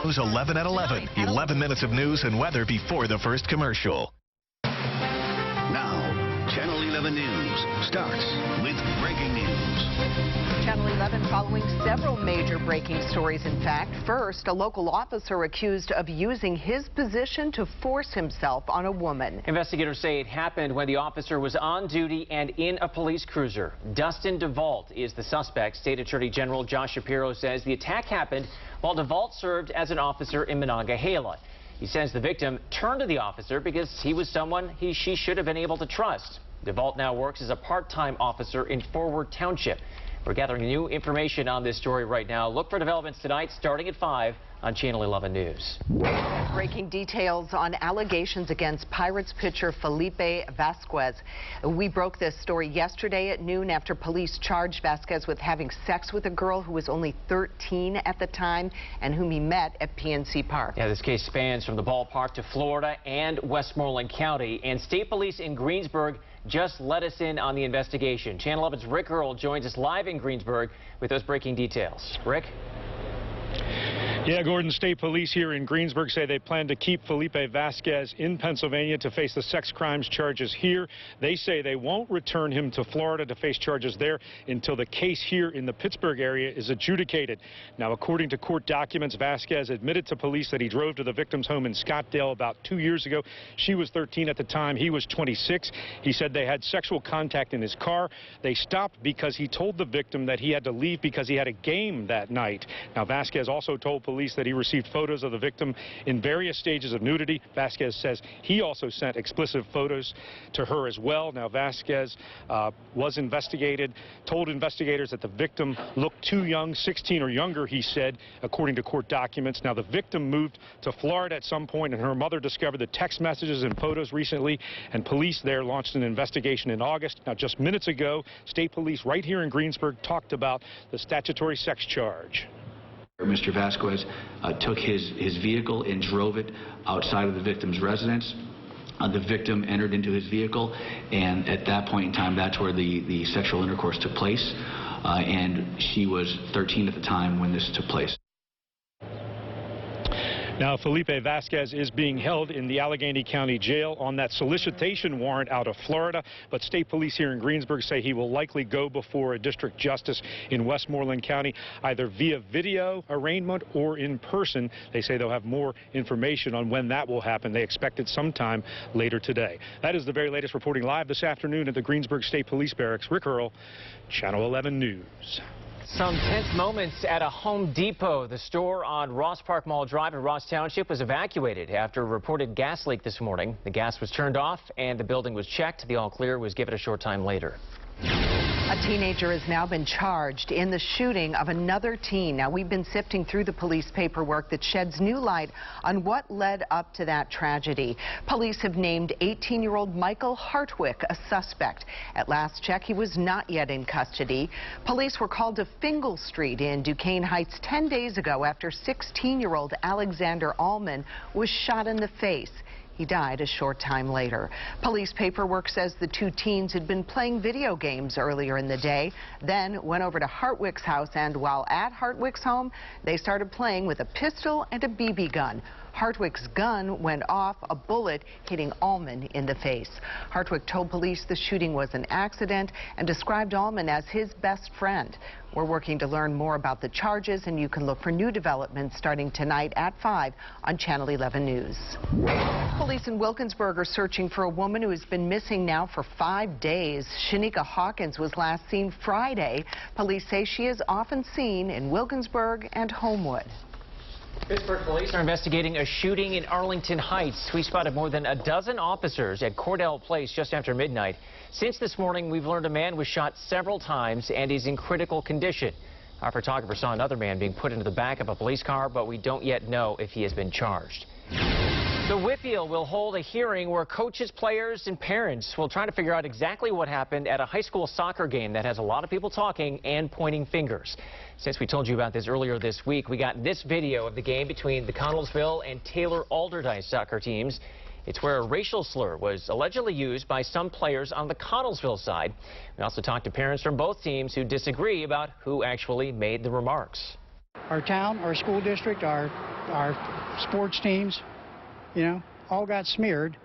News 11 at 11. 11 minutes of news and weather before the first commercial. Now, Channel 11 News starts with breaking news. Channel 11 following several major breaking stories. In fact, first, a local officer accused of using his position to force himself on a woman. Investigators say it happened when the officer was on duty and in a police cruiser. Dustin DeVault is the suspect. State Attorney General Josh Shapiro says the attack happened while DeVault served as an officer in Monongahela. He says the victim turned to the officer because he was someone she should have been able to trust. DeVault now works as a part-time officer in Forward Township. We're gathering new information on this story right now. Look for developments tonight starting at 5 on Channel 11 News. Breaking details on allegations against Pirates pitcher Felipe Vazquez. We broke this story yesterday at noon after police charged Vazquez with having sex with a girl who was only 13 at the time and whom he met at PNC Park. Yeah, this case spans from the ballpark to Florida and Westmoreland County. And state police in Greensburg just let us in on the investigation. Channel 11's Rick Earl joins us live in Greensburg with those breaking details. Rick? Yeah, Gordon, state police here in Greensburg say they plan to keep Felipe Vazquez in Pennsylvania to face the sex crimes charges here. They say they won't return him to Florida to face charges there until the case here in the Pittsburgh area is adjudicated. Now, according to court documents, Vazquez admitted to police that he drove to the victim's home in Scottsdale about 2 years ago. She was 13 at the time. He was 26. He said they had sexual contact in his car. They stopped because he told the victim that he had to leave because he had a game that night. Now, Vazquez also told police that he received photos of the victim in various stages of nudity. Vazquez says he also sent explicit photos to her as well. Now, Vazquez was investigated, told investigators that the victim looked too young, 16 or younger, he said, according to court documents. Now, the victim moved to Florida at some point, and her mother discovered the text messages and photos recently, and police there launched an investigation in August. Now, just minutes ago, state police right here in Greensburg talked about the statutory sex charge. Mr. Vazquez took his vehicle and drove it outside of the victim's residence. The victim entered into his vehicle, and at that point in time, that's where the sexual intercourse took place. And she was 13 at the time when this took place. Now, Felipe Vazquez is being held in the Allegheny County Jail on that solicitation warrant out of Florida, but state police here in Greensburg say he will likely go before a district justice in Westmoreland County, either via video arraignment or in person. They say they'll have more information on when that will happen. They expect it sometime later today. That is the very latest reporting live this afternoon at the Greensburg State Police Barracks. Rick Earl, Channel 11 News. Some tense moments at a Home Depot. The store on Ross Park Mall Drive in Ross Township was evacuated after a reported gas leak this morning. The gas was turned off and the building was checked. The all clear was given a short time later. A teenager has now been charged in the shooting of another teen. Now, we've been sifting through the police paperwork that sheds new light on what led up to that tragedy. Police have named 18-year-old Michael Hartwick a suspect. At last check, he was not yet in custody. Police were called to Fingal Street in Duquesne Heights 10 days ago after 16-year-old Alexander Allman was shot in the face. He died a short time later. Police paperwork says the two teens had been playing video games earlier in the day, then went over to Hartwick's house, and while at Hartwick's home, they started playing with a pistol and a BB gun. Hartwick's gun went off, a bullet hitting Allman in the face. Hartwick told police the shooting was an accident and described Allman as his best friend. We're working to learn more about the charges, and you can look for new developments starting tonight at 5 on Channel 11 News. Police in Wilkinsburg are searching for a woman who has been missing now for 5 days. Shanika Hawkins was last seen Friday. Police say she is often seen in Wilkinsburg and Homewood. Pittsburgh police are investigating a shooting in Arlington Heights. We spotted more than a dozen officers at Cordell Place just after midnight. Since this morning, we've learned a man was shot several times and is in critical condition. Our photographer saw another man being put into the back of a police car, but we don't yet know if he has been charged. The Whitfield will hold a hearing where coaches, players, and parents will try to figure out exactly what happened at a high school soccer game that has a lot of people talking and pointing fingers. Since we told you about this earlier this week, we got this video of the game between the Connellsville and Taylor Alderdice soccer teams. It's where a racial slur was allegedly used by some players on the Connellsville side. We also talked to parents from both teams who disagree about who actually made the remarks. Our town, our school district, our sports teams, you know, all got smeared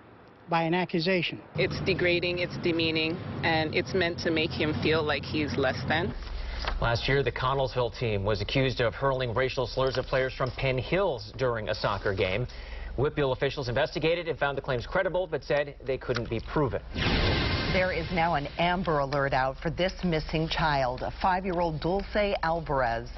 by an accusation. It's degrading, it's demeaning, and it's meant to make him feel like he's less than. Last year, the Connellsville team was accused of hurling racial slurs at players from Penn Hills during a soccer game. Whitfield officials investigated and found the claims credible, but said they couldn't be proven. There is now an Amber Alert out for this missing child. A 5-year-old Dulce Alvarez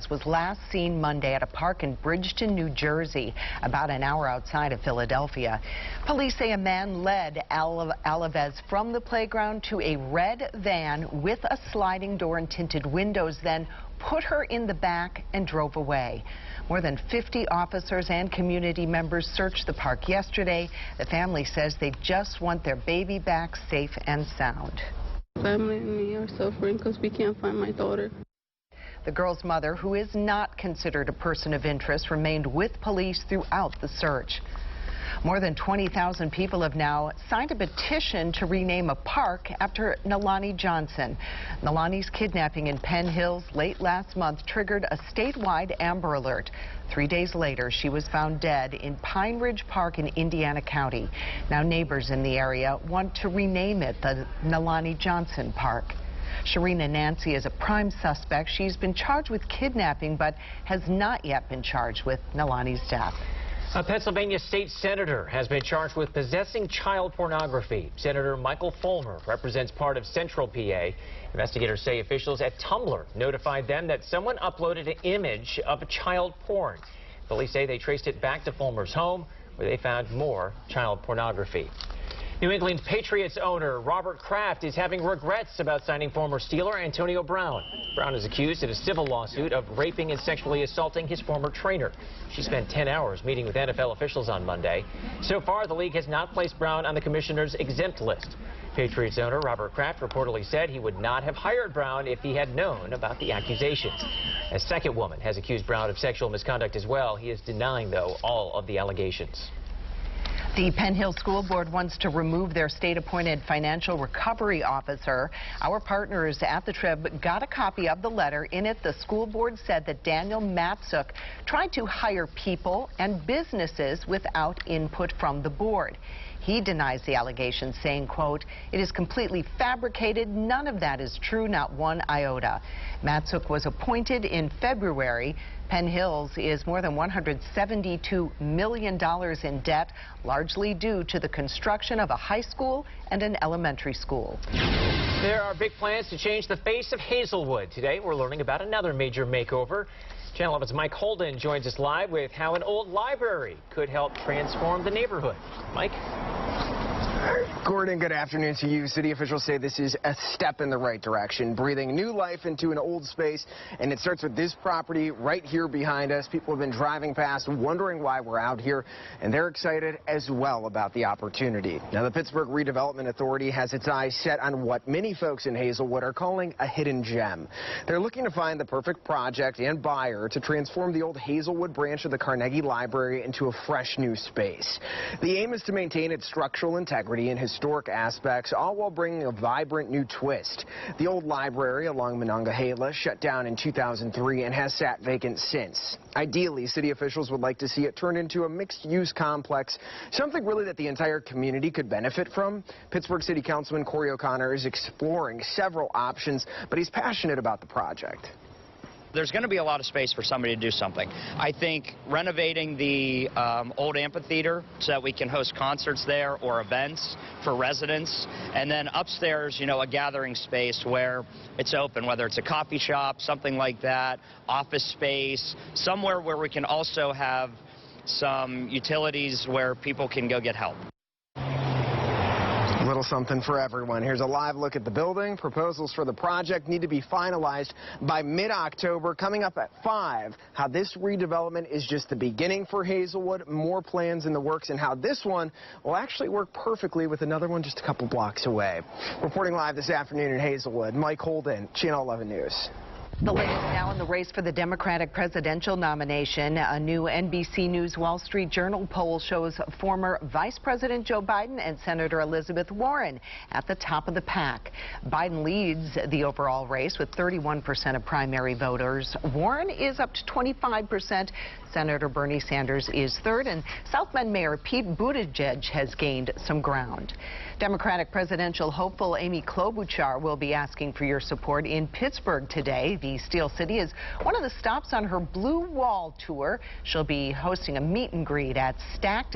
was last seen Monday at a park in Bridgeton, New Jersey, about an hour outside of Philadelphia. Police say a man led Alvarez from the playground to a red van with a sliding door and tinted windows, then put her in the back and drove away. More than 50 officers and community members searched the park yesterday. The family says they just want their baby back safe and sound. Family and me are suffering because we can't find my daughter. The girl's mother, who is not considered a person of interest, remained with police throughout the search. More than 20,000 people have now signed a petition to rename a park after Nalani Johnson. Nalani's kidnapping in Penn Hills late last month triggered a statewide Amber Alert. 3 days later, she was found dead in Pine Ridge Park in Indiana County. Now neighbors in the area want to rename it the Nalani Johnson Park. Sharina Nancy is a prime suspect. She's been charged with kidnapping but has not yet been charged with Nalani's death. A Pennsylvania state senator has been charged with possessing child pornography. Senator Michael Fulmer represents part of Central PA. Investigators say officials at Tumblr notified them that someone uploaded an image of a child porn. Police say they traced it back to Fulmer's home, where they found more child pornography. New England Patriots owner Robert Kraft is having regrets about signing former Steeler Antonio Brown. Brown is accused in a civil lawsuit of raping and sexually assaulting his former trainer. She spent 10 hours meeting with NFL officials on Monday. So far, the league has not placed Brown on the commissioner's exempt list. Patriots owner Robert Kraft reportedly said he would not have hired Brown if he had known about the accusations. A second woman has accused Brown of sexual misconduct as well. He is denying, though, all of the allegations. The Penn Hill School Board wants to remove their state-appointed financial recovery officer. Our partners at the Trib got a copy of the letter. In it, the school board said that Daniel Matsuk tried to hire people and businesses without input from the board. He denies the allegations, saying, quote, "It is completely fabricated. None of that is true, not one iota." Matsuk was appointed in February. Penn Hills is more than $172 million in debt, largely due to the construction of a high school and an elementary school. There are big plans to change the face of Hazelwood. Today, we're learning about another major makeover. Channel 11's Mike Holden joins us live with how an old library could help transform the neighborhood. Mike? Gordon, good afternoon to you. City officials say this is a step in the right direction, breathing new life into an old space, and it starts with this property right here behind us. People have been driving past, wondering why we're out here, and they're excited as well about the opportunity. Now, the Pittsburgh Redevelopment Authority has its eyes set on what many folks in Hazelwood are calling a hidden gem. They're looking to find the perfect project and buyer to transform the old Hazelwood branch of the Carnegie Library into a fresh new space. The aim is to maintain its structural integrity and historic aspects, all while bringing a vibrant new twist. The old library along Monongahela shut down in 2003 and has sat vacant since. Ideally, city officials would like to see it turned into a mixed-use complex, something really that the entire community could benefit from. Pittsburgh City Councilman Corey O'Connor is exploring several options, but he's passionate about the project. There's going to be a lot of space for somebody to do something. I think renovating the old amphitheater so that we can host concerts there or events for residents, and then upstairs, you know, a gathering space where it's open, whether it's a coffee shop, something like that, office space, somewhere where we can also have some utilities where people can go get help. A little something for everyone. Here's a live look at the building. Proposals for the project need to be finalized by mid-October. Coming up at 5, how this redevelopment is just the beginning for Hazelwood, more plans in the works, and how this one will actually work perfectly with another one just a couple blocks away. Reporting live this afternoon in Hazelwood, Mike Holden, Channel 11 News. The latest now in the race for the Democratic presidential nomination. A new NBC News Wall Street Journal poll shows former Vice President Joe Biden and Senator Elizabeth Warren at the top of the pack. Biden leads the overall race with 31% of primary voters. Warren is up to 25%. Senator Bernie Sanders is third, and South Bend Mayor Pete Buttigieg has gained some ground. Democratic presidential hopeful Amy Klobuchar will be asking for your support in Pittsburgh today. The Steel City is one of the stops on her Blue Wall tour. She'll be hosting a meet and greet at Stacked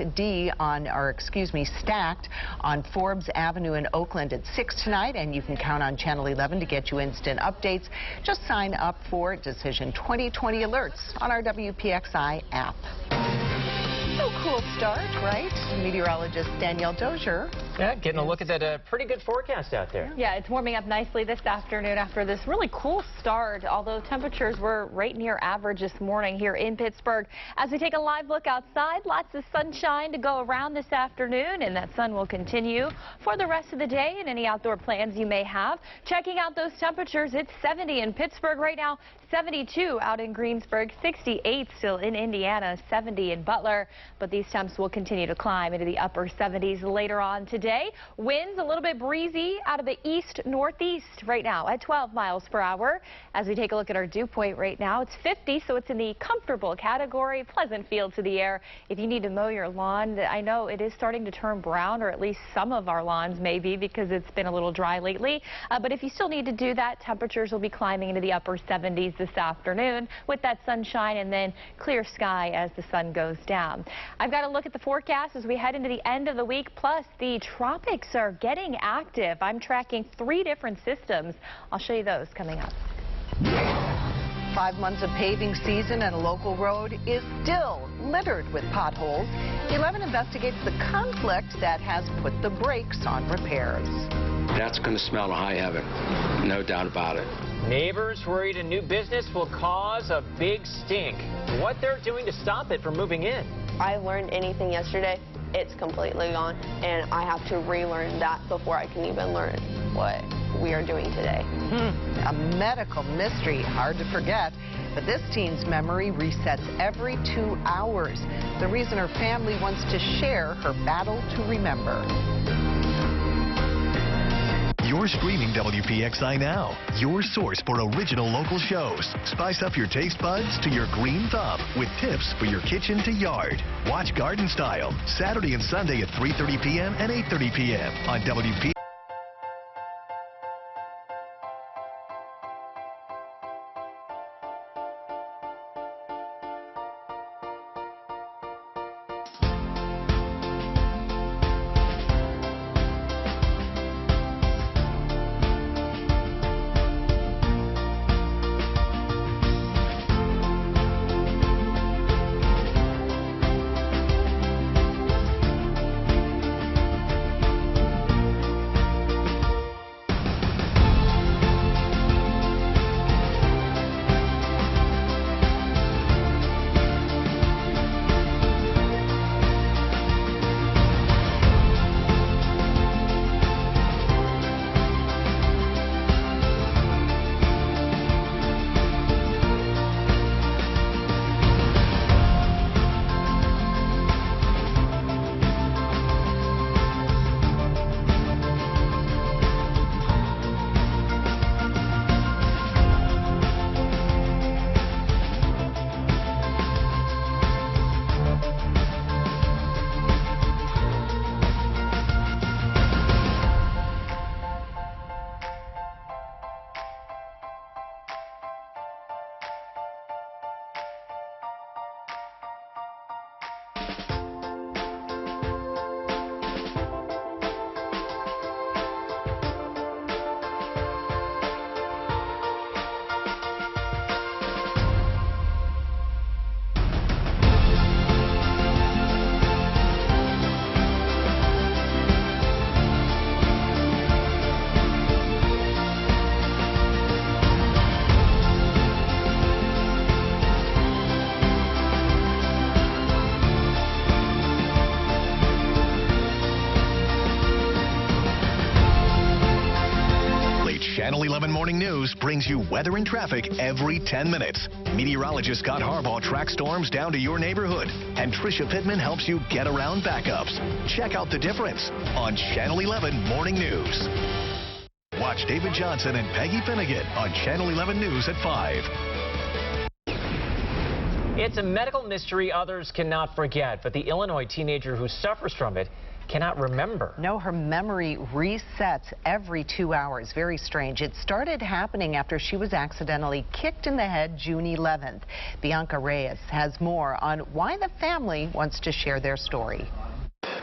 on Forbes Avenue in Oakland at 6 tonight, and you can count on Channel 11 to get you instant updates. Just sign up for Decision 2020 alerts on our WPXI app. So cool start, right? Meteorologist Danielle Dozier. Yeah, getting a look at that pretty good forecast out there. Yeah, it's warming up nicely this afternoon after this really cool start, although temperatures were right near average this morning here in Pittsburgh. As we take a live look outside, lots of sunshine to go around this afternoon, and that sun will continue for the rest of the day and any outdoor plans you may have. Checking out those temperatures, it's 70 in Pittsburgh right now, 72 out in Greensburg, 68 still in Indiana, 70 in Butler. But these temps will continue to climb into the upper 70s later on today. Winds a little bit breezy out of the east-northeast right now at 12 miles per hour. As we take a look at our dew point right now, it's 50, so it's in the comfortable category. Pleasant feel to the air. If you need to mow your lawn, I know it is starting to turn brown, or at least some of our lawns may be, because it's been a little dry lately. But if you still need to do that, temperatures will be climbing into the upper 70s this afternoon with that sunshine and then clear sky as the sun goes down. I've got to look at the forecast as we head into the end of the week. Plus, the tropics are getting active. I'm tracking 3 different systems. I'll show you those coming up. 5 months of paving season and a local road is still littered with potholes. 11 investigates the conflict that has put the brakes on repairs. That's going to smell to high heaven, no doubt about it. Neighbors worried a new business will cause a big stink. What they're doing to stop it from moving in. I learned anything yesterday, it's completely gone, and I have to relearn that before I can even learn what we are doing today. A medical mystery, hard to forget, but this teen's memory resets every 2 hours. The reason her family wants to share her battle to remember. You're streaming WPXI now, your source for original local shows. Spice up your taste buds to your green thumb with tips for your kitchen to yard. Watch Garden Style, Saturday and Sunday at 3:30 p.m. and 8:30 p.m. on WPXI. News brings you weather and traffic every 10 minutes. Meteorologist Scott Harbaugh tracks storms down to your neighborhood, and Tricia Pittman helps you get around backups. Check out the difference on Channel 11 Morning News. Watch David Johnson and Peggy Finnegan on Channel 11 News at 5. It's a medical mystery others cannot forget, but the Illinois teenager who suffers from it cannot remember. No, her memory resets every 2 hours. Very strange. It started happening after she was accidentally kicked in the head June 11th. Bianca Reyes has more on why the family wants to share their story.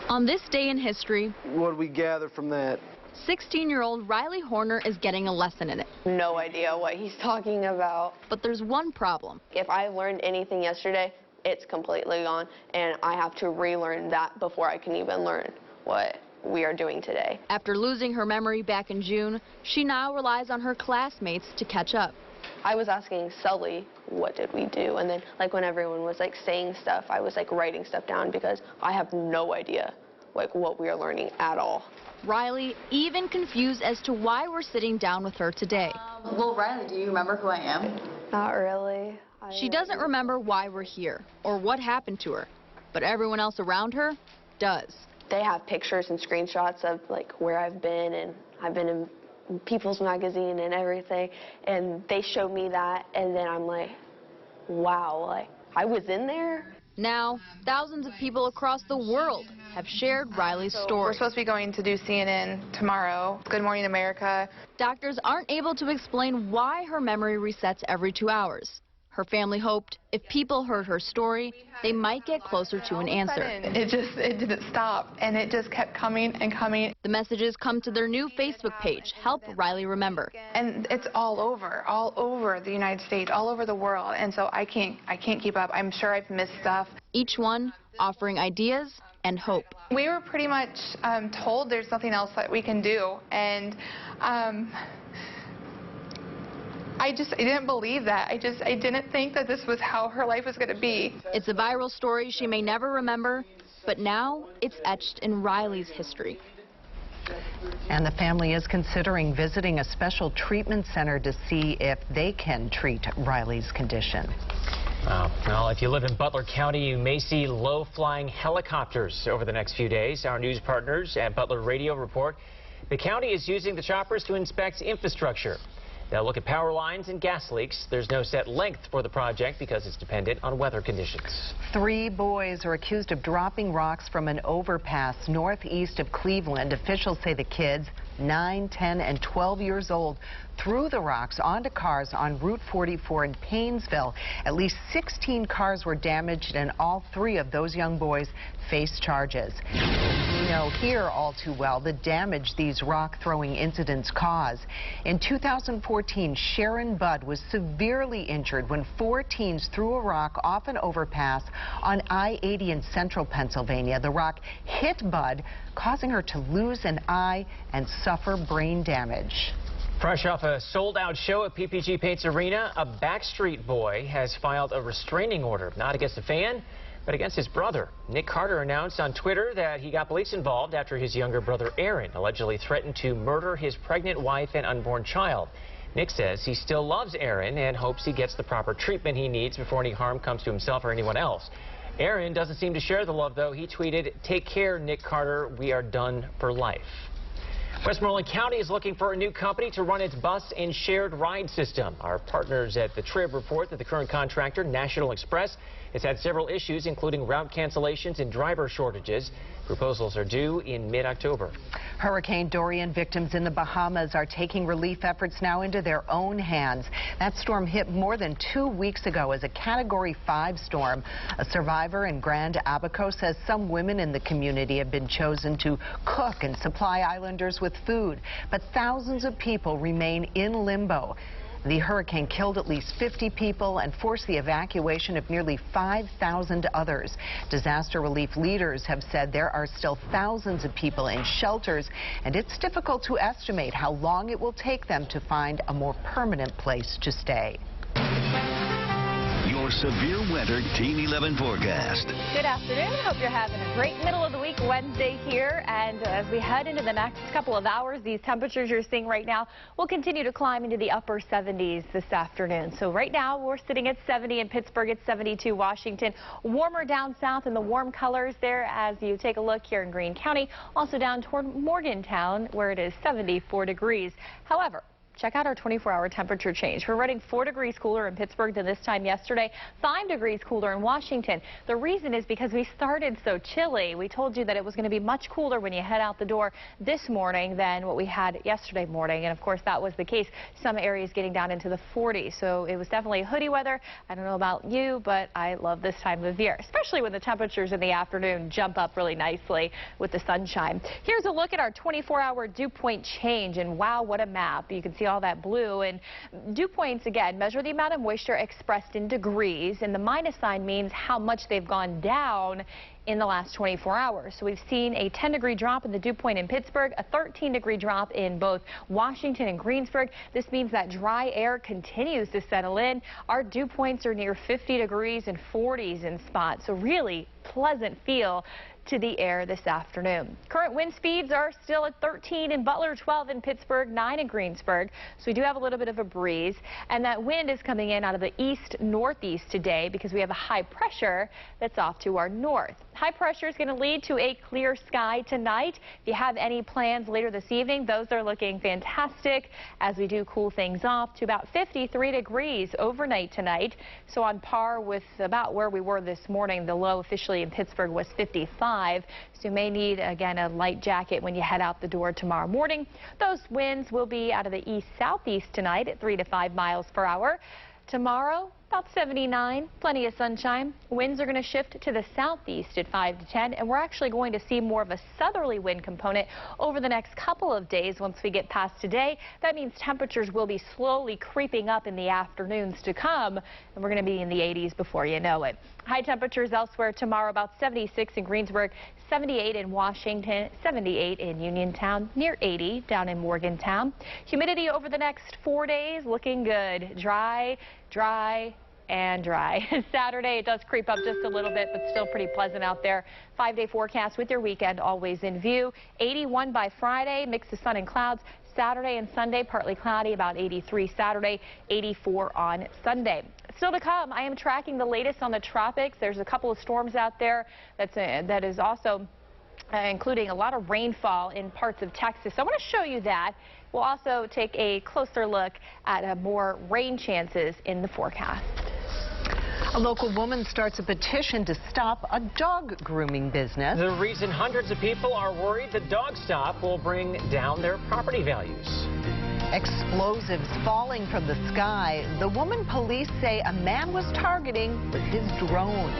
On this day in history, what do we gather from that? 16-year-old Riley Horner is getting a lesson in it. No idea what he's talking about. But there's one problem. If I learned anything yesterday, it's completely gone, and I have to relearn that before I can even learn what we are doing today. After losing her memory back in June, she now relies on her classmates to catch up. I was asking Sully, what did we do? And then, like, when everyone was, like, saying stuff, I was, like, writing stuff down because I have no idea, like, what we are learning at all. Riley even confused as to why we're sitting down with her today. Well, Riley, do you remember who I am? Not really. She doesn't remember why we're here or what happened to her, but everyone else around her does. They have pictures and screenshots of, like, where I've been, and I've been in People's Magazine and everything, and they showed me that, and then I'm like, wow, like, I was in there? Now, thousands of people across the world have shared Riley's story. We're supposed to be going to do CNN tomorrow. Good Morning America. Doctors aren't able to explain why her memory resets every 2 hours. Her family hoped if people heard her story, they might get closer to an answer. It didn't stop, and it just kept coming and coming. The messages come to their new Facebook page, Help Riley Remember. And it's all over the United States, all over the world, and so I can't keep up. I'm sure I've missed stuff. Each one offering ideas and hope. We were pretty much told there's nothing else that we can do, and I didn't believe that. I didn't think that this was how her life was going to be. It's a viral story she may never remember, but now it's etched in Riley's history. And the family is considering visiting a special treatment center to see if they can treat Riley's condition. Well, if you live in Butler County, you may see low-flying helicopters over the next few days. Our news partners at Butler Radio report the county is using the choppers to inspect infrastructure. They'll look at power lines and gas leaks. There's no set length for the project because it's dependent on weather conditions. 3 boys are accused of dropping rocks from an overpass northeast of Cleveland. Officials say the kids, 9, 10, and 12 years old, threw the rocks onto cars on Route 44 in Paynesville. At least 16 cars were damaged, and all 3 of those young boys face charges. We know here all too well the damage these rock-throwing incidents cause. In 2014, Sharon Budd was severely injured when 4 teens threw a rock off an overpass on I-80 in central Pennsylvania. The rock hit Budd, causing her to lose an eye and suffer brain damage. Fresh off a sold-out show at PPG Paints Arena, a Backstreet Boy has filed a restraining order, not against a fan, but against his brother. Nick Carter announced on Twitter that he got police involved after his younger brother Aaron allegedly threatened to murder his pregnant wife and unborn child. Nick says he still loves Aaron and hopes he gets the proper treatment he needs before any harm comes to himself or anyone else. Aaron doesn't seem to share the love, though. He tweeted, "Take care, Nick Carter. We are done for life." Westmoreland County is looking for a new company to run its bus and shared ride system. Our partners at the Trib report that the current contractor, National Express, has had several issues, including route cancellations and driver shortages. Proposals are due in mid-October. Hurricane Dorian victims in the Bahamas are taking relief efforts now into their own hands. That storm hit more than 2 weeks ago as a Category 5 storm. A survivor in Grand Abaco says some women in the community have been chosen to cook and supply islanders with food, but thousands of people remain in limbo. The hurricane killed at least 50 people and forced the evacuation of nearly 5,000 others. Disaster relief leaders have said there are still thousands of people in shelters, and it's difficult to estimate how long it will take them to find a more permanent place to stay. Your severe winter Team 11 forecast. Good afternoon. Hope you're having a great middle of the week Wednesday here. And as we head into the next couple of hours, these temperatures you're seeing right now will continue to climb into the upper 70s this afternoon. So right now we're sitting at 70 in Pittsburgh, at 72 Washington. Warmer down south in the warm colors there as you take a look here in Greene County. Also down toward Morgantown where it is 74 degrees. However, check out our 24-hour temperature change. We're running 4 degrees cooler in Pittsburgh than this time yesterday, 5 degrees cooler in Washington. The reason is because we started so chilly. We told you that it was going to be much cooler when you head out the door this morning than what we had yesterday morning. And of course, that was the case. Some areas getting down into the 40s. So it was definitely hoodie weather. I don't know about you, but I love this time of year, especially when the temperatures in the afternoon jump up really nicely with the sunshine. Here's a look at our 24-hour dew point change. And wow, what a map. You can see all that blue, and dew points again measure the amount of moisture expressed in degrees, and the minus sign means how much they've gone down in the last 24 hours. So we've seen a 10-degree drop in the dew point in Pittsburgh, a 13-degree drop in both Washington and Greensburg. This means that dry air continues to settle in. Our dew points are near 50 degrees and 40s in spots, so really pleasant feel to the air this afternoon. Current wind speeds are still at 13 in Butler, 12 in Pittsburgh, 9 in Greensburg. So we do have a little bit of a breeze, and that wind is coming in out of the east-northeast today because we have a high pressure that's off to our north. High pressure is going to lead to a clear sky tonight. If you have any plans later this evening, those are looking fantastic as we do cool things off to about 53 degrees overnight tonight. So on par with about where we were this morning. The low officially in Pittsburgh was 55. So you may need, again, a light jacket when you head out the door tomorrow morning. Those winds will be out of the east-southeast tonight at 3 to 5 miles per hour. Tomorrow, about 79, plenty of sunshine. Winds are going to shift to the southeast at 5 to 10, and we're actually going to see more of a southerly wind component over the next couple of days. Once we get past today, that means temperatures will be slowly creeping up in the afternoons to come, and we're going to be in the 80s before you know it. High temperatures elsewhere tomorrow, about 76 in Greensburg, 78 in Washington, 78 in Uniontown, near 80 down in Morgantown. Humidity over the next 4 days looking good. Dry, dry, and dry. Saturday, it does creep up just a little bit, but still pretty pleasant out there. 5-day forecast with your weekend always in view. 81 by Friday, mix of sun and clouds. Saturday and Sunday, partly cloudy, about 83 Saturday, 84 on Sunday. Still to come, I am tracking the latest on the tropics. There's a couple of storms out there that is also including a lot of rainfall in parts of Texas. So I want to show you that. We'll also take a closer look at more rain chances in the forecast. A local woman starts a petition to stop a dog grooming business. The reason hundreds of people are worried the dog stop will bring down their property values. Explosives falling from the sky. The woman police say a man was targeting with his drone.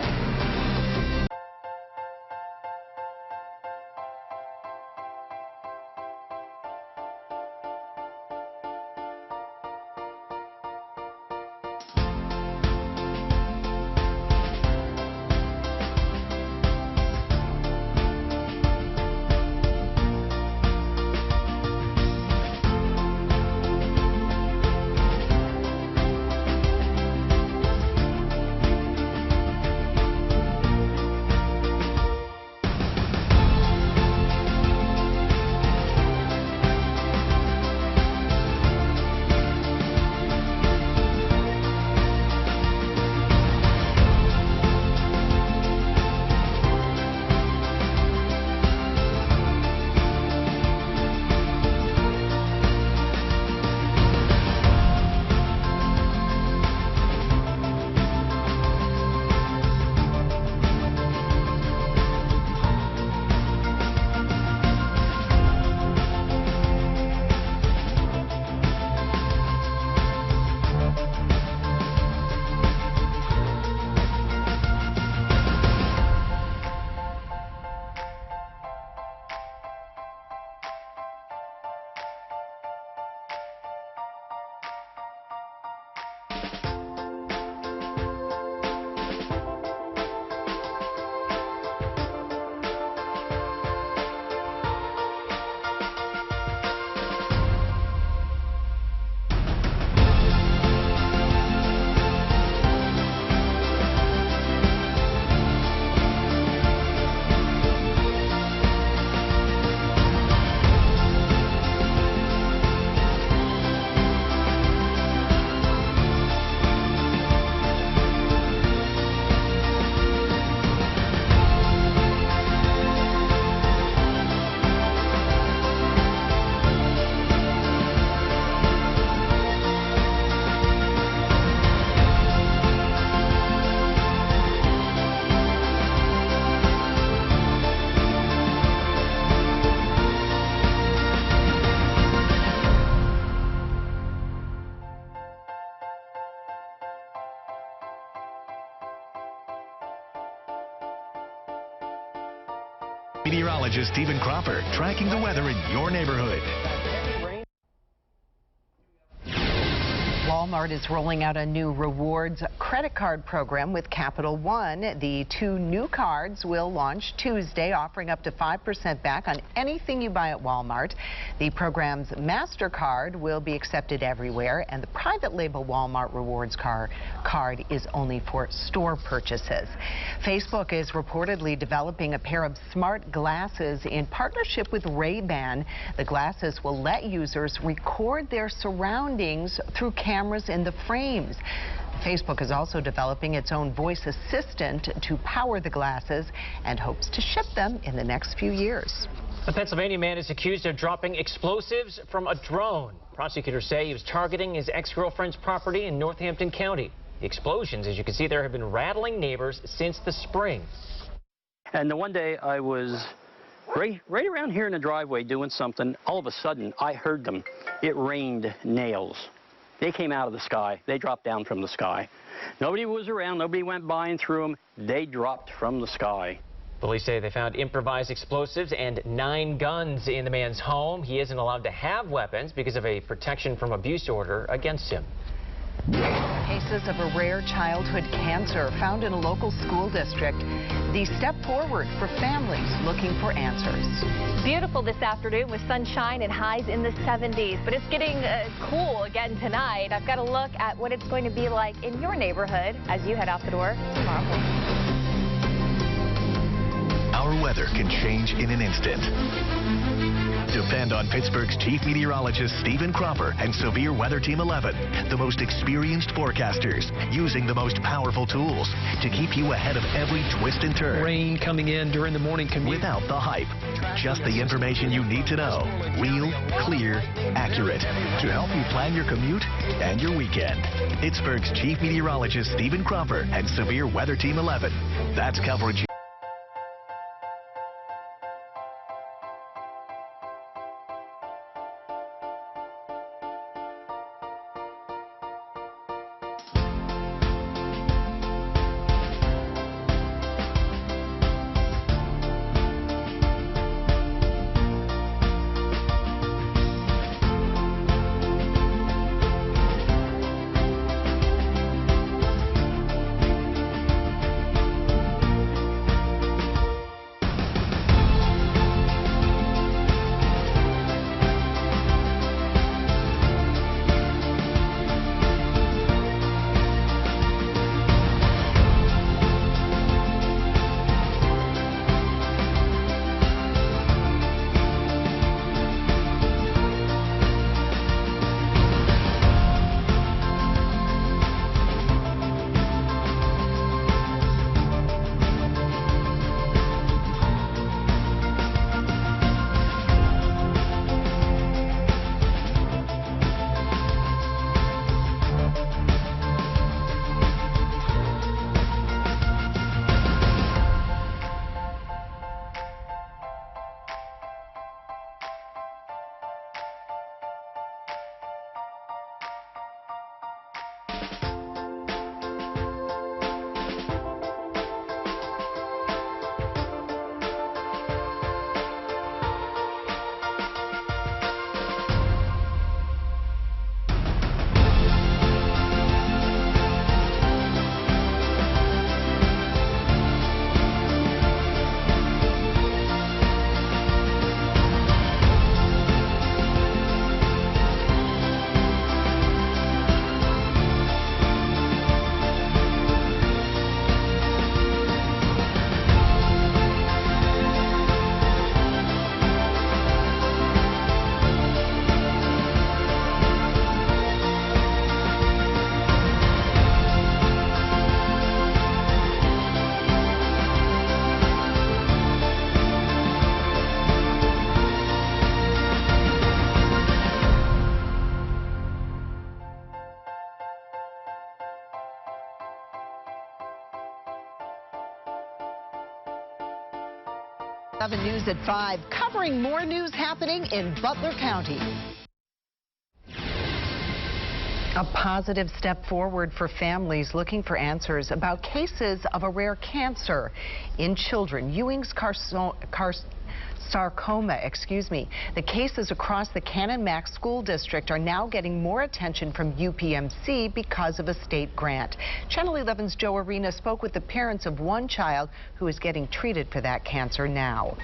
Meteorologist Stephen Cropper tracking the weather in your neighborhood. Walmart is rolling out a new rewards credit card program with Capital One. The 2 new cards will launch Tuesday, offering up to 5% back on anything you buy at Walmart. The program's MasterCard will be accepted everywhere, and the private label Walmart rewards card is only for store purchases. Facebook is reportedly developing a pair of smart glasses in partnership with Ray-Ban. The glasses will let users record their surroundings through cameras in the frames. Facebook is also developing its own voice assistant to power the glasses and hopes to ship them in the next few years. A Pennsylvania man is accused of dropping explosives from a drone. Prosecutors say he was targeting his ex-girlfriend's property in Northampton County. The explosions, as you can see there, have been rattling neighbors since the spring. And the one day I was right around here in the driveway doing something. All of a sudden, I heard them. It rained nails. They came out of the sky. They dropped down from the sky. Nobody was around. Nobody went by and threw them. They dropped from the sky. Police say they found improvised explosives and 9 guns in the man's home. He isn't allowed to have weapons because of a protection from abuse order against him. Cases of a rare childhood cancer found in a local school district. The step forward for families looking for answers. Beautiful this afternoon with sunshine and highs in the 70s, but it's getting cool again tonight. I've got a look at what it's going to be like in your neighborhood as you head out the door tomorrow morning. Our weather can change in an instant. Depend on Pittsburgh's chief meteorologist Stephen Cropper and Severe Weather Team 11, the most experienced forecasters, using the most powerful tools to keep you ahead of every twist and turn. Rain coming in during the morning commute. Without the hype, just the information you need to know. Real, clear, accurate, to help you plan your commute and your weekend. Pittsburgh's chief meteorologist Stephen Cropper and Severe Weather Team 11. That's coverage. News at 5, covering more news happening in Butler County. A positive step forward for families looking for answers about cases of a rare cancer in children. Ewing's sarcoma. The cases across the Cannon Mac School District are now getting more attention from UPMC because of a state grant. Channel 11's Joe Arena spoke with the parents of one child who is getting treated for that cancer now.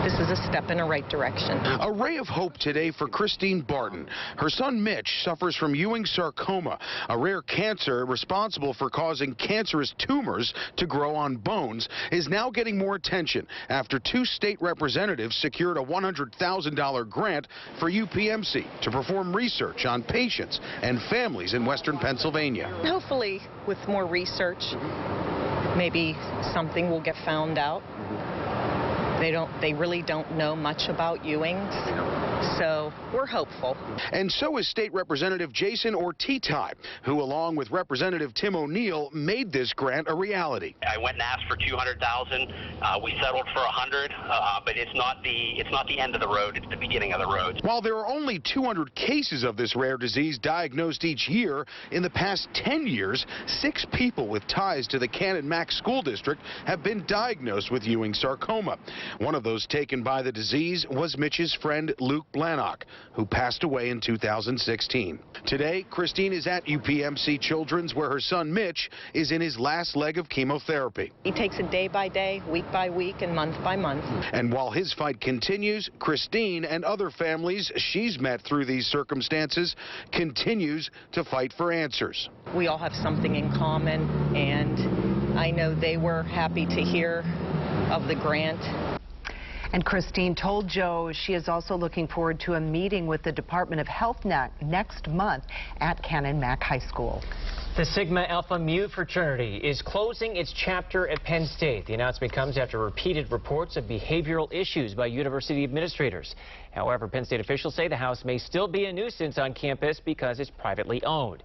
This is a step in the right direction. A ray of hope today for Christine Barton. Her son Mitch suffers from Ewing sarcoma, a rare cancer responsible for causing cancerous tumors to grow on bones, is now getting more attention after 2 state representatives secured a $100,000 grant for UPMC to perform research on patients and families in western Pennsylvania. Hopefully, with more research, maybe something will get found out. They really don't know much about Ewing's, so we're hopeful. And so is State Representative Jason Ortizai, who, along with Representative Tim O'Neill, made this grant a reality. I went and asked for $200,000. We settled for $100, but it's not the end of the road. It's the beginning of the road. While there are only 200 cases of this rare disease diagnosed each year, in the past 10 years, 6 people with ties to the Cannon Mac School District have been diagnosed with Ewing sarcoma. One of those taken by the disease was Mitch's friend Luke Blannock, who passed away in 2016. Today, Christine is at UPMC Children's, where her son Mitch is in his last leg of chemotherapy. He takes it day by day, week by week, and month by month. And while his fight continues, Christine and other families she's met through these circumstances continues to fight for answers. We all have something in common, and I know they were happy to hear of the grant. And Christine told Joe she is also looking forward to a meeting with the Department of Health next month at Cannon Mac High School. The Sigma Alpha Mu fraternity is closing its chapter at Penn State. The announcement comes after repeated reports of behavioral issues by university administrators. However, Penn State officials say the house may still be a nuisance on campus because it's privately owned.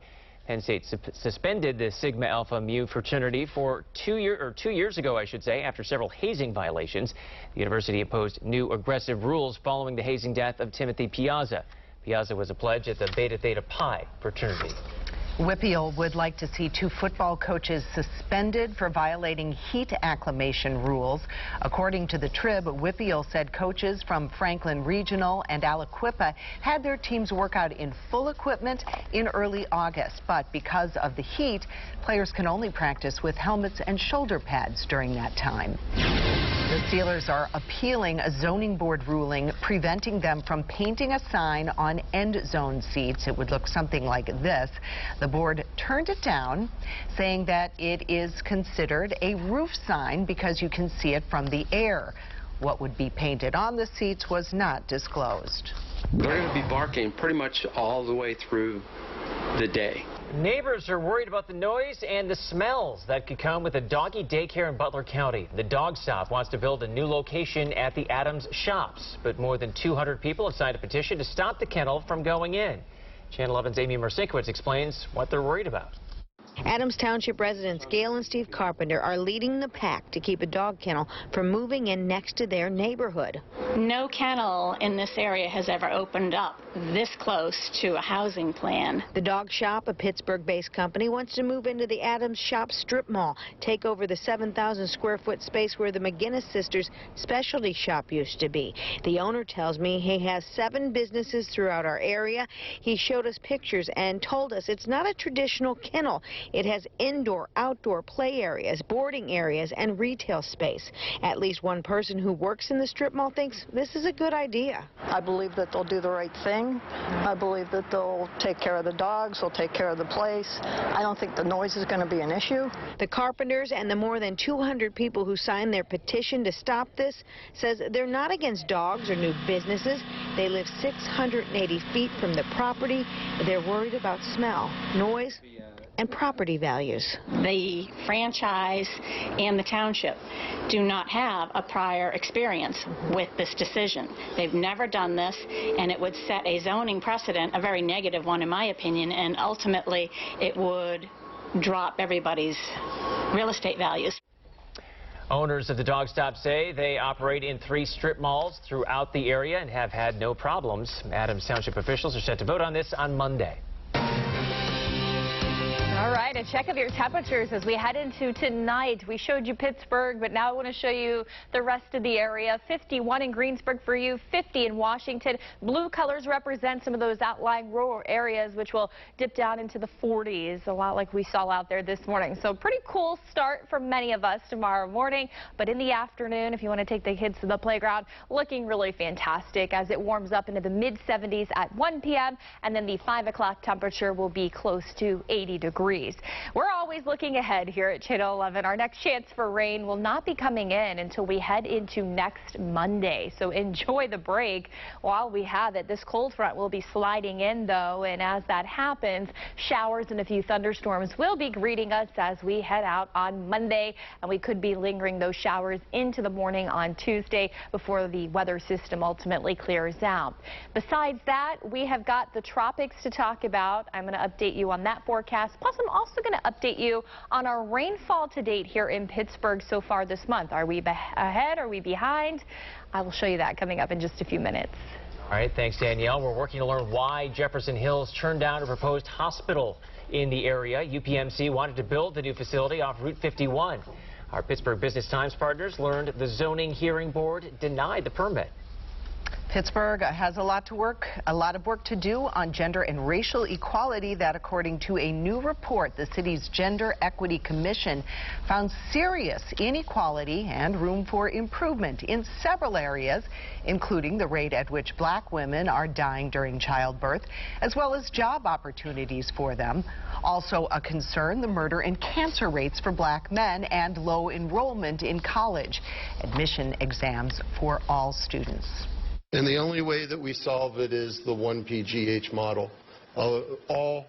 Penn State suspended the Sigma Alpha Mu fraternity for 2 years ago, I should say, after several hazing violations. The university imposed new aggressive rules following the hazing death of Timothy Piazza. Piazza was a pledge at the Beta Theta Pi fraternity. WPIAL would like to see 2 football coaches suspended for violating heat acclimation rules. According to the Trib, WPIAL said coaches from Franklin Regional and Aliquippa had their teams work out in full equipment in early August. But because of the heat, players can only practice with helmets and shoulder pads during that time. The Steelers are appealing a zoning board ruling preventing them from painting a sign on end zone seats. It would look something like this. The board turned it down, saying that it is considered a roof sign because you can see it from the air. What would be painted on the seats was not disclosed. They're going to be barking pretty much all the way through the day. Neighbors are worried about the noise and the smells that could come with a doggy daycare in Butler County. The Dog Stop wants to build a new location at the Adams Shops, but more than 200 people have signed a petition to stop the kennel from going in. Channel 11's Amy Marcinkiewicz explains what they're worried about. Adams Township residents Gail and Steve Carpenter are leading the pack to keep a dog kennel from moving in next to their neighborhood. No kennel in this area has ever opened up this close to a housing plan. The Dog Shop, a Pittsburgh-based company, wants to move into the Adams Shop strip mall, take over the 7,000 square foot space where the McGinnis sisters' specialty shop used to be. The owner tells me he has 7 businesses throughout our area. He showed us pictures and told us it's not a traditional kennel. It has indoor, outdoor play areas, boarding areas, and retail space. At least one person who works in the strip mall thinks this is a good idea. I believe that they'll do the right thing. I believe that they'll take care of the dogs, they'll take care of the place. I don't think the noise is going to be an issue. The Carpenters and the more than 200 people who signed their petition to stop this says they're not against dogs or new businesses. They live 680 feet from the property. They're worried about smell, noise, and property values. The franchise and the township do not have a prior experience with this decision. They've never done this, and it would set a zoning precedent, a very negative one in my opinion, and ultimately it would drop everybody's real estate values. Owners of the Dog Stop say they operate in 3 strip malls throughout the area and have had no problems. Adams Township officials are set to vote on this on Monday. All right, a check of your temperatures as we head into tonight. We showed you Pittsburgh, but now I want to show you the rest of the area. 51 in Greensburg for you, 50 in Washington. Blue colors represent some of those outlying rural areas, which will dip down into the 40s, a lot like we saw out there this morning. So pretty cool start for many of us tomorrow morning, but in the afternoon, if you want to take the kids to the playground, looking really fantastic as it warms up into the mid-70s at 1 p.m. and then the 5 o'clock temperature will be close to 80 degrees. We're always looking ahead here at Channel 11. Our next chance for rain will not be coming in until we head into next Monday. So enjoy the break while we have it. This cold front will be sliding in, though, and as that happens, showers and a few thunderstorms will be greeting us as we head out on Monday, and we could be lingering those showers into the morning on Tuesday before the weather system ultimately clears out. Besides that, we have got the tropics to talk about. I'm going to update you on that forecast. Plus, I'm also going to update you on our rainfall to date here in Pittsburgh so far this month. Are we ahead? Are we behind? I will show you that coming up in just a few minutes. All right, thanks, Danielle. We're working to learn why Jefferson Hills turned down a proposed hospital in the area. UPMC wanted to build the new facility off Route 51. Our Pittsburgh Business Times partners learned the zoning hearing board denied the permit. Pittsburgh has a lot of work to do on gender and racial equality. That, according to a new report, the city's Gender Equity Commission found serious inequality and room for improvement in several areas, including the rate at which black women are dying during childbirth, as well as job opportunities for them. Also a concern, the murder and cancer rates for black men and low enrollment in college admission exams for all students. And the only way that we solve it is the 1PGH model. All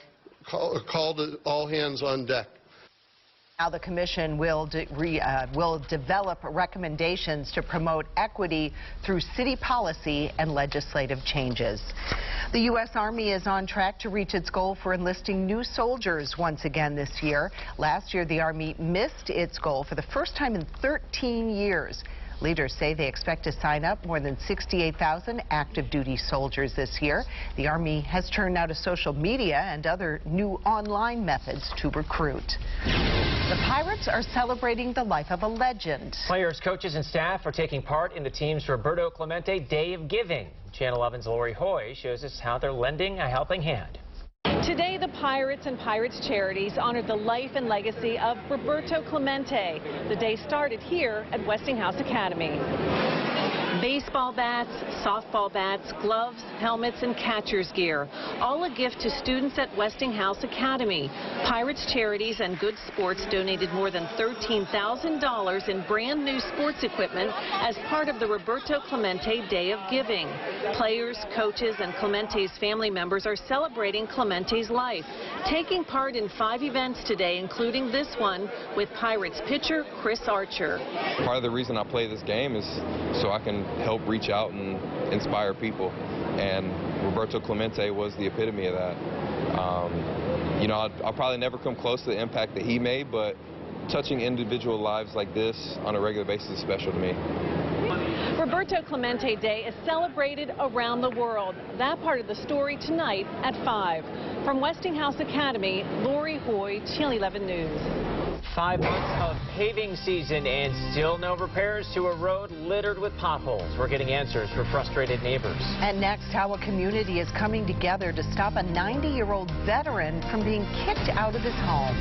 hands on deck. Now the commission will develop recommendations to promote equity through city policy and legislative changes. The U.S. Army is on track to reach its goal for enlisting new soldiers once again this year. Last year, the Army missed its goal for the first time in 13 years. Leaders say they expect to sign up more than 68,000 active duty soldiers this year. The Army has turned now to social media and other new online methods to recruit. The Pirates are celebrating the life of a legend. Players, coaches, and staff are taking part in the team's Roberto Clemente Day of Giving. Channel 11's Lori Hoy shows us how they're lending a helping hand. Today, the Pirates and Pirates Charities honored the life and legacy of Roberto Clemente. The day started here at Westinghouse Academy. Baseball bats, softball bats, gloves, helmets, and catcher's gear. All a gift to students at Westinghouse Academy. Pirates Charities and Good Sports donated more than $13,000 in brand new sports equipment as part of the Roberto Clemente Day of Giving. Players, coaches, and Clemente's family members are celebrating Clemente's life, taking part in 5 events today, including this one with Pirates pitcher Chris Archer. Part of the reason I play this game is so I can help reach out and inspire people, and Roberto Clemente was the epitome of that. You know, I'll probably never come close to the impact that he made, but touching individual lives like this on a regular basis is special to me. Roberto Clemente Day is celebrated around the world. That part of the story tonight at 5. From Westinghouse Academy, Lori Hoy, Channel 11 News. 5 months of paving season and still no repairs to a road littered with potholes. We're getting answers for frustrated neighbors. And next, how a community is coming together to stop a 90-year-old veteran from being kicked out of his home.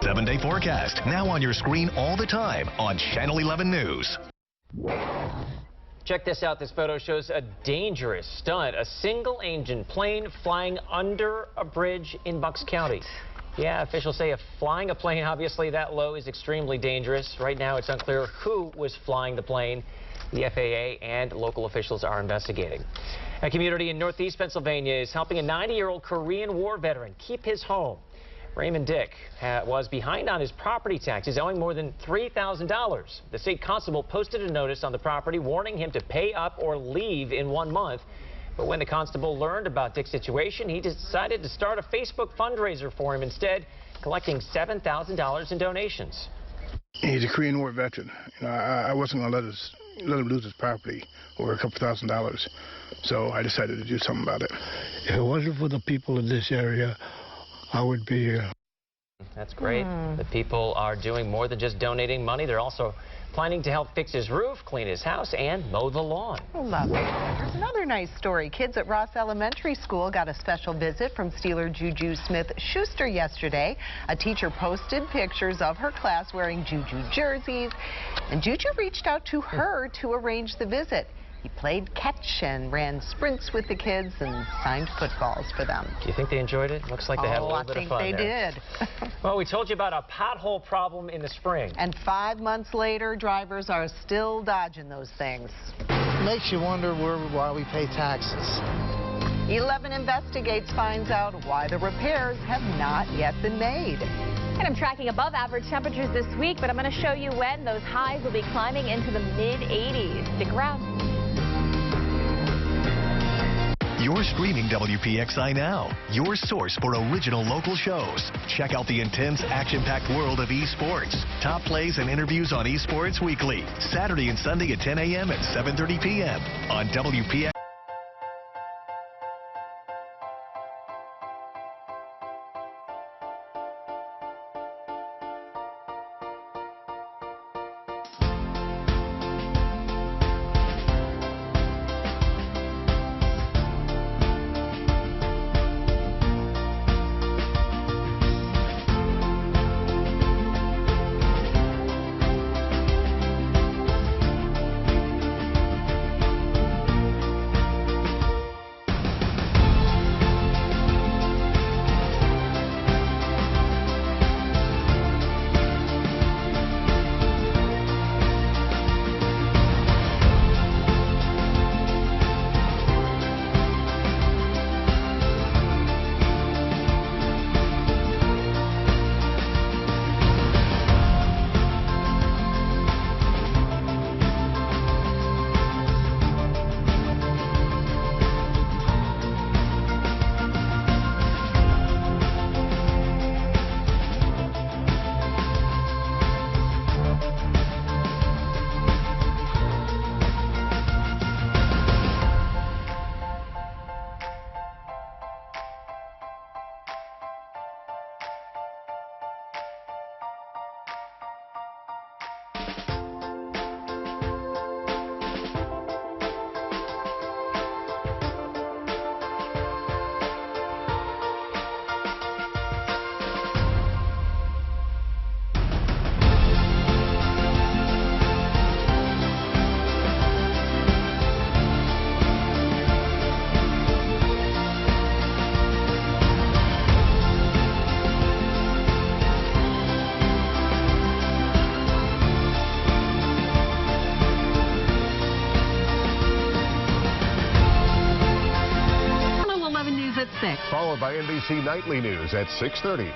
7-day forecast, now on your screen all the time on Channel 11 News. Check this out. This photo shows a dangerous stunt. A single-engine plane flying under a bridge in Bucks County. Yeah, officials say flying a plane obviously that low is extremely dangerous. Right now, it's unclear who was flying the plane. The FAA and local officials are investigating. A community in northeast Pennsylvania is helping a 90-year-old Korean War veteran keep his home. Raymond Dick was behind on his property taxes, owing more than $3,000. The state constable posted a notice on the property warning him to pay up or leave in 1 month. But when the constable learned about Dick's situation, he decided to start a Facebook fundraiser for him instead, collecting $7,000 in donations. He's a Korean War veteran. You know, I wasn't going to let him lose his property over a couple $1,000s. So I decided to do something about it. If it wasn't for the people in this area, I would be here. That's great. The people are doing more than just donating money. They're also planning to help fix his roof, clean his house, and mow the lawn. Love it. Here's another nice story. Kids at Ross Elementary School got a special visit from Steeler Juju Smith-Schuster yesterday. A teacher posted pictures of her class wearing Juju jerseys, and Juju reached out to her to arrange the visit. He played catch and ran sprints with the kids and signed footballs for them. Do you think they enjoyed it? Looks like they had a little bit of fun there. I think they did. Well, we told you about a pothole problem in the spring. And 5 months later, drivers are still dodging those things. Makes you wonder why we pay taxes. 11 Investigates finds out why the repairs have not yet been made. And I'm tracking above average temperatures this week, but I'm going to show you when those highs will be climbing into the mid-80s. Stick around. You're streaming WPXI now, your source for original local shows. Check out the intense, action-packed world of esports. Top plays and interviews on Esports Weekly, Saturday and Sunday at 10 a.m. and 7:30 p.m. on WPXI. Followed by NBC Nightly News at 6:30.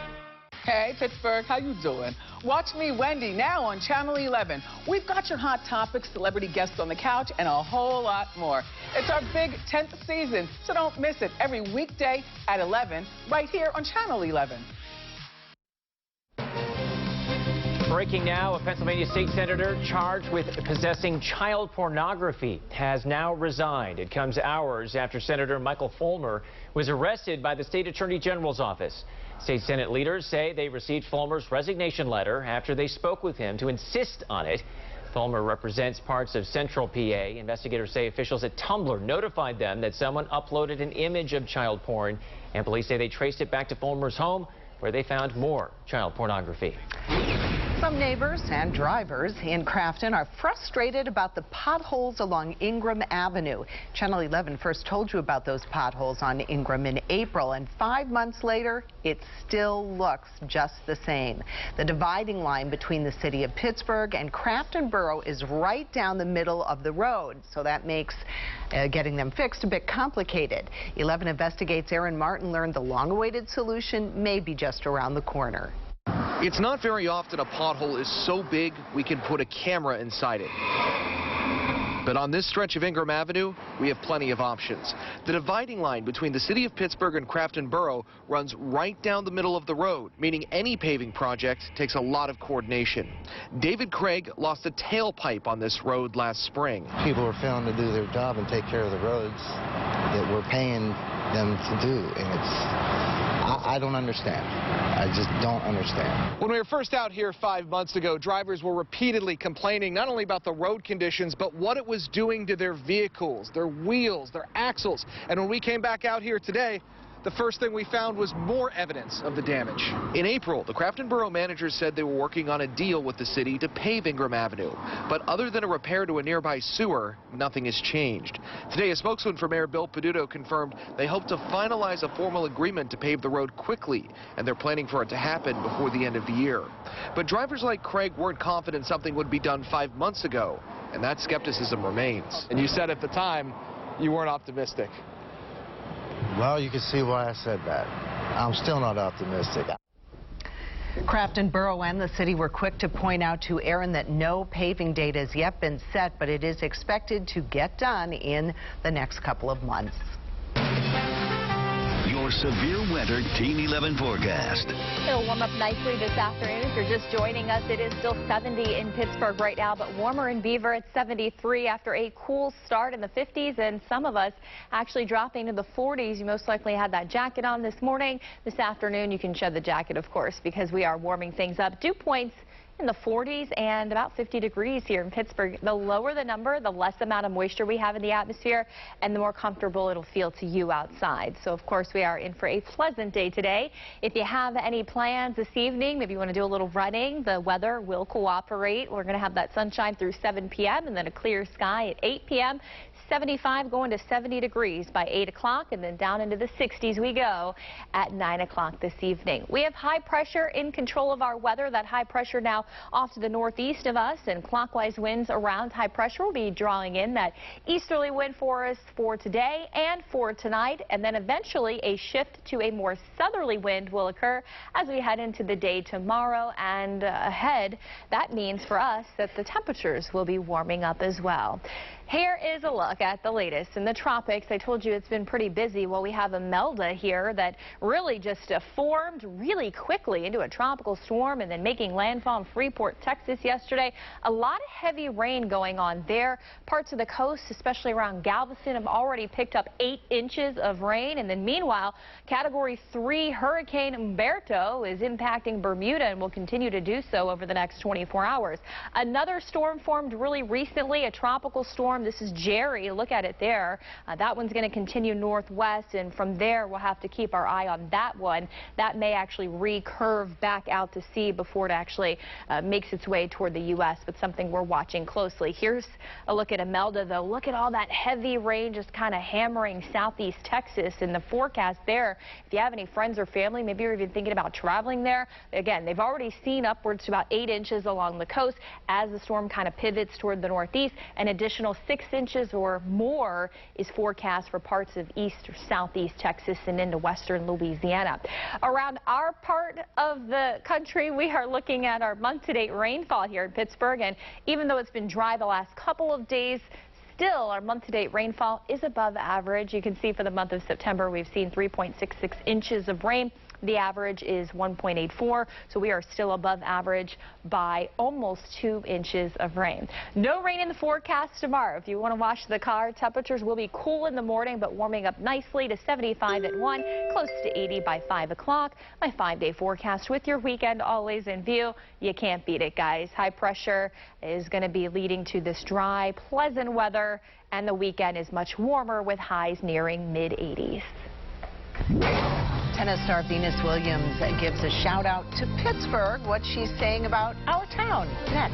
Hey, Pittsburgh, how you doing? Watch me, Wendy, now on Channel 11. We've got your hot topics, celebrity guests on the couch, and a whole lot more. It's our big 10th season, so don't miss it every weekday at 11, right here on Channel 11. Breaking now, a Pennsylvania state senator charged with possessing child pornography has now resigned. It comes hours after Senator Michael Fulmer was arrested by the state attorney general's office. State Senate leaders say they received Fulmer's resignation letter after they spoke with him to insist on it. Fulmer represents parts of Central PA. Investigators say officials at Tumblr notified them that someone uploaded an image of child porn, and police say they traced it back to Fulmer's home where they found more child pornography. Some neighbors and drivers in Crafton are frustrated about the potholes along Ingram Avenue. Channel 11 first told you about those potholes on Ingram in April, and 5 months later, it still looks just the same. The dividing line between the city of Pittsburgh and Crafton Borough is right down the middle of the road, so that makes getting them fixed a bit complicated. 11 Investigate's Aaron Martin learned the long-awaited solution may be just around the corner. It's not very often a pothole is so big we can put a camera inside it. But on this stretch of Ingram Avenue, we have plenty of options. The dividing line between the city of Pittsburgh and Crafton Borough runs right down the middle of the road, meaning any paving project takes a lot of coordination. David Craig lost a tailpipe on this road last spring. People are failing to do their job and take care of the roads that we're paying them to do, and I don't understand. I just don't understand. When we were first out here 5 months ago, drivers were repeatedly complaining not only about the road conditions, but what it was doing to their vehicles, their wheels, their axles. And when we came back out here today, the first thing we found was more evidence of the damage. In April, the Crafton Borough managers said they were working on a deal with the city to pave Ingram Avenue. But other than a repair to a nearby sewer, nothing has changed. Today, a spokesman for Mayor Bill Peduto confirmed they hope to finalize a formal agreement to pave the road quickly, and they're planning for it to happen before the end of the year. But drivers like Craig weren't confident something would be done 5 months ago, and that skepticism remains. And you said at the time you weren't optimistic. Well, you can see why I said that. I'm still not optimistic. Crafton Borough and the city were quick to point out to Aaron that no paving date has yet been set, but it is expected to get done in the next couple of months. Your severe weather Team 11 forecast. It'll warm up nicely this afternoon. If you're just joining us, it is still 70 in Pittsburgh right now, but warmer in Beaver at 73 after a cool start in the 50s, and some of us actually dropping to the 40s. You most likely had that jacket on this morning. This afternoon, you can shed the jacket, of course, because we are warming things up. Dew points in the 40s and about 50 degrees here in Pittsburgh. The lower the number, the less amount of moisture we have in the atmosphere, and the more comfortable it'll feel to you outside. So, of course, we are in for a pleasant day today. If you have any plans this evening, maybe you want to do a little running, the weather will cooperate. We're going to have that sunshine through 7 p.m. and then a clear sky at 8 p.m. 75 going to 70 degrees by 8 o'clock, and then down into the 60s we go at 9 o'clock this evening. We have high pressure in control of our weather. That high pressure now off to the northeast of us, and clockwise winds around high pressure will be drawing in that easterly wind for us for today and for tonight, and then eventually a shift to a more southerly wind will occur as we head into the day tomorrow and ahead. That means for us that the temperatures will be warming up as well. Here is a look at the latest in the tropics. I told you it's been pretty busy. Well, we have a Melda here that really just formed really quickly into a tropical storm and then making landfall in Freeport, Texas yesterday. A lot of heavy rain going on there. Parts of the coast, especially around Galveston, have already picked up 8 inches of rain. And then meanwhile, Category 3 Hurricane Umberto is impacting Bermuda and will continue to do so over the next 24 hours. Another storm formed really recently, a tropical storm. This is Jerry. Look at it there. That one's going to continue northwest, and from there we'll have to keep our eye on that one. That may actually recurve back out to sea before it actually makes its way toward the U.S., but something we're watching closely. Here's a look at Imelda, though. Look at all that heavy rain just kind of hammering southeast Texas in the forecast there. If you have any friends or family, maybe you're even thinking about traveling there. Again, they've already seen upwards to about 8 inches along the coast as the storm kind of pivots toward the northeast. An additional 6 inches or more is forecast for parts of east or southeast Texas and into western Louisiana. Around our part of the country, we are looking at our month-to-date rainfall here in Pittsburgh, and even though it's been dry the last couple of days, still, our month-to-date rainfall is above average. You can see for the month of September, we've seen 3.66 inches of rain. The average is 1.84, so we are still above average by almost 2 inches of rain. No rain in the forecast tomorrow. If you want to wash the car, temperatures will be cool in the morning, but warming up nicely to 75 at 1, close to 80 by 5 o'clock. My 5-day forecast with your weekend always in view. You can't beat it, guys. High pressure is going to be leading to this dry, pleasant weather, and the weekend is much warmer with highs nearing mid-80s. Tennis star Venus Williams gives a shout out to Pittsburgh. What she's saying about our town. Next.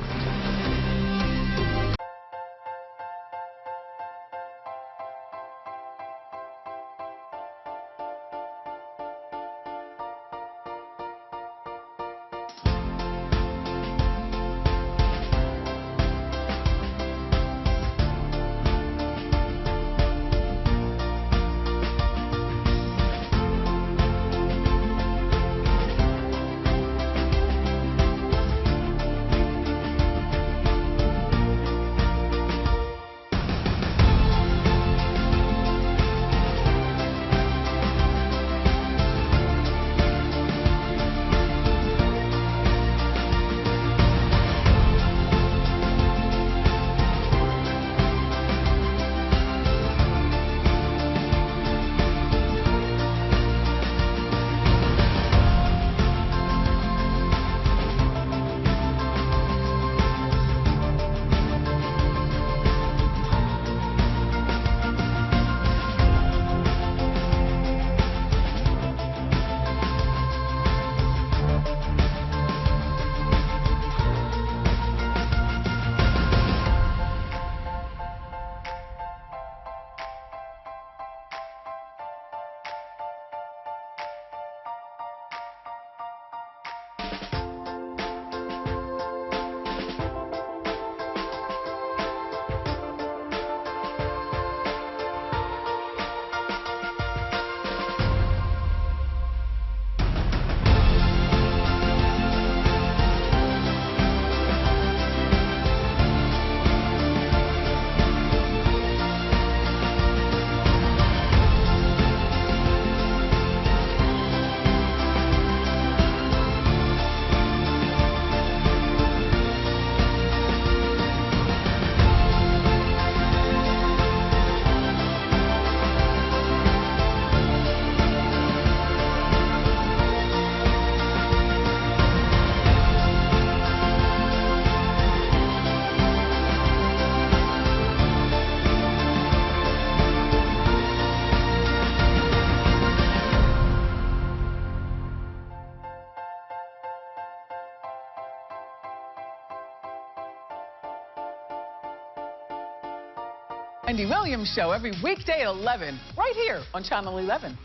Wendy Williams Show every weekday at 11, right here on Channel 11.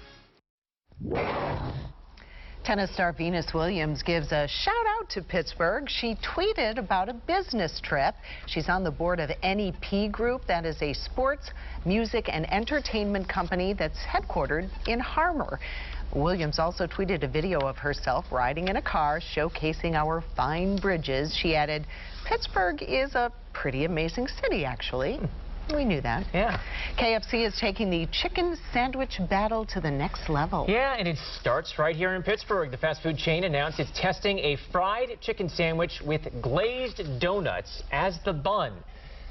Tennis star Venus Williams gives a shout out to Pittsburgh. She tweeted about a business trip. She's on the board of NEP Group. That is a sports, music, and entertainment company that's headquartered in Harmer. Williams also tweeted a video of herself riding in a car showcasing our fine bridges. She added, Pittsburgh is a pretty amazing city, actually. We knew that. Yeah. KFC is taking the chicken sandwich battle to the next level. Yeah, and it starts right here in Pittsburgh. The fast food chain announced it's testing a fried chicken sandwich with glazed donuts as the bun.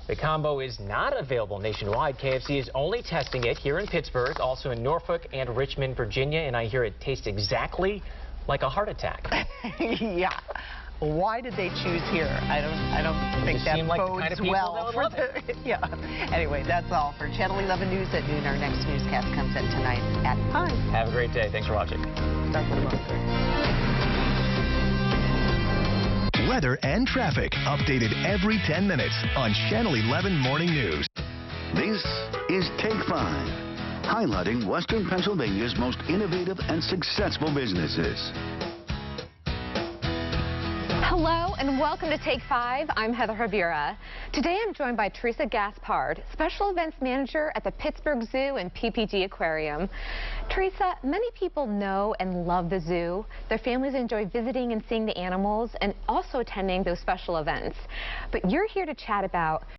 The combo is not available nationwide. KFC is only testing it here in Pittsburgh, also in Norfolk and Richmond, Virginia, and I hear it tastes exactly like a heart attack. Yeah. Why did they choose here? I don't think that bodes well for the... Yeah. Anyway, that's all for Channel 11 News at noon. Our next newscast comes in tonight at 5. Have a great day. Thanks for watching. Start with the Weather and traffic updated every 10 minutes on Channel 11 Morning News. This is Take 5, highlighting Western Pennsylvania's most innovative and successful businesses. Hello and welcome to Take 5. I'm Heather Rivera. Today I'm joined by Teresa Gaspard, Special Events Manager at the Pittsburgh Zoo and PPG Aquarium. Teresa, many people know and love the zoo. Their families enjoy visiting and seeing the animals and also attending those special events. But you're here to chat about